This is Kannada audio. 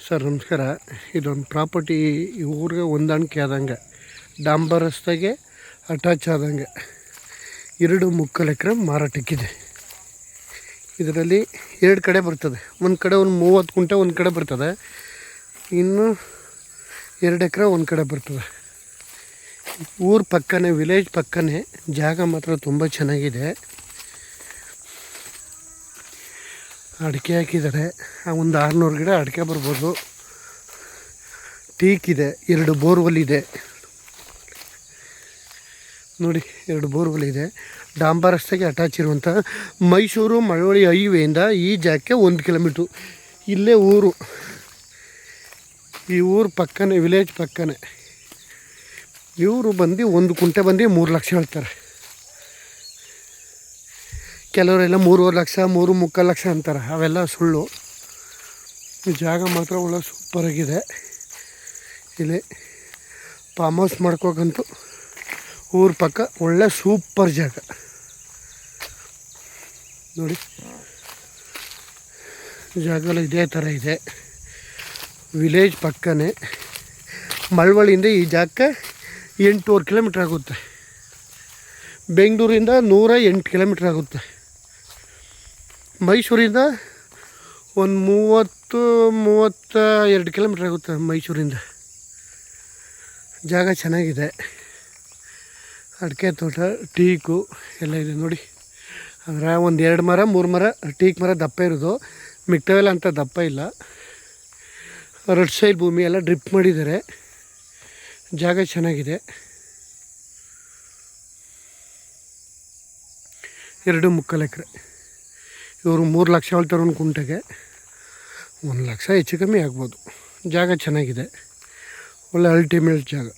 ಸರ್ ನಮಸ್ಕಾರ. ಇದೊಂದು ಪ್ರಾಪರ್ಟಿ ಈ ಊರಿಗೆ ಹೊಂದಾಣಿಕೆ ಆದಂಗೆ, ಡಾಂಬರ್ ರಸ್ತೆಗೆ ಅಟ್ಯಾಚ್ ಆದಂಗೆ 2.25 ಎಕರೆ ಮಾರಾಟಕ್ಕಿದೆ. ಇದರಲ್ಲಿ 2 ಕಡೆ ಬರ್ತದೆ. ಒಂದು ಕಡೆ ಒಂದು 30 ಗುಂಟೆ ಒಂದು ಕಡೆ ಬರ್ತದೆ, ಇನ್ನು 2 ಎಕರೆ ಒಂದು ಕಡೆ ಬರ್ತದೆ. ಊರ ಪಕ್ಕನೇ, ವಿಲೇಜ್ ಪಕ್ಕನೇ, ಜಾಗ ಮಾತ್ರ ತುಂಬ ಚೆನ್ನಾಗಿದೆ. ಅಡಿಕೆ ಹಾಕಿದ್ದಾರೆ, ಒಂದು 600 ಗಿಡ ಅಡಿಕೆ ಬರ್ಬೋದು. ಟೀಕ್ ಇದೆ, 2 ಬೋರ್ವೆಲ್ ಇದೆ ನೋಡಿ, 2 ಬೋರ್ವೆಲ್ ಇದೆ. ಡಾಂಬರ್ ರಸ್ತೆಗೆ ಅಟ್ಯಾಚ್ ಇರುವಂಥ ಮೈಸೂರು ಮಳವಳ್ಳಿ ಹೈವೇಯಿಂದ ಈ ಜಾಗಕ್ಕೆ 1 ಕಿಲೋಮೀಟ್ರು. ಇಲ್ಲೇ ಊರು, ಈ ಊರು ಪಕ್ಕನೇ, ವಿಲೇಜ್ ಪಕ್ಕನೇ. ಇವರು ಬಂದು 1 ಗುಂಟೆ ಬಂದು 3 ಲಕ್ಷ ಹೇಳ್ತಾರೆ. ಕೆಲವರೆಲ್ಲ 3.5 ಲಕ್ಷ, 3.25 ಲಕ್ಷ ಅಂತಾರೆ. ಅವೆಲ್ಲ ಸುಳ್ಳು. ಈ ಜಾಗ ಮಾತ್ರ ಒಳ್ಳೆ ಸೂಪರಾಗಿದೆ. ಇಲ್ಲಿ ಫಾರ್ಮ್ ಹೌಸ್ ಮಾಡ್ಕೋಕಂತೂ ಊರ ಪಕ್ಕ ಒಳ್ಳೆ ಸೂಪರ್ ಜಾಗ ನೋಡಿ. ಜಾಗ ಇದೇ ಥರ ಇದೆ, ವಿಲೇಜ್ ಪಕ್ಕನೇ. ಮಳವಳ್ಳಿಯಿಂದ ಈ ಜಾಗಕ್ಕೆ 8.25 ಕಿಲೋಮೀಟ್ರ್ ಆಗುತ್ತೆ. ಬೆಂಗಳೂರಿಂದ 108 ಕಿಲೋಮೀಟ್ರ್ ಆಗುತ್ತೆ. ಮೈಸೂರಿಂದ ಒಂದು 30-32 ಕಿಲೋಮೀಟ್ರ್ ಆಗುತ್ತೆ ಮೈಸೂರಿಂದ. ಜಾಗ ಚೆನ್ನಾಗಿದೆ. ಅಡಿಕೆ ತೋಟ, ಟೀಕು ಎಲ್ಲ ಇದೆ ನೋಡಿ. ಅಂದರೆ 1-2 ಮರ 3 ಮರ ಟೀಕ್ ಮರ ದಪ್ಪ ಇರೋದು, ಮಿಕ್ತವೆಲ್ಲ ಅಂತ ದಪ್ಪ ಇಲ್ಲ. 2 ಸೈಡ್ ಭೂಮಿ ಎಲ್ಲ ಡ್ರಿಪ್ ಮಾಡಿದ್ದಾರೆ. ಜಾಗ ಚೆನ್ನಾಗಿದೆ. 2.25 ಎಕರೆ. ಇವರು 3 ಲಕ್ಷ ಹೇಳ್ತಾರೆ ಒಂದು ಗುಂಟೆಗೆ. 1 ಲಕ್ಷ ಹೆಚ್ಚು ಕಮ್ಮಿ ಆಗ್ಬೋದು. ಜಾಗ ಚೆನ್ನಾಗಿದೆ, ಒಳ್ಳೆ ಅಲ್ಟಿಮೇಟ್ ಜಾಗ.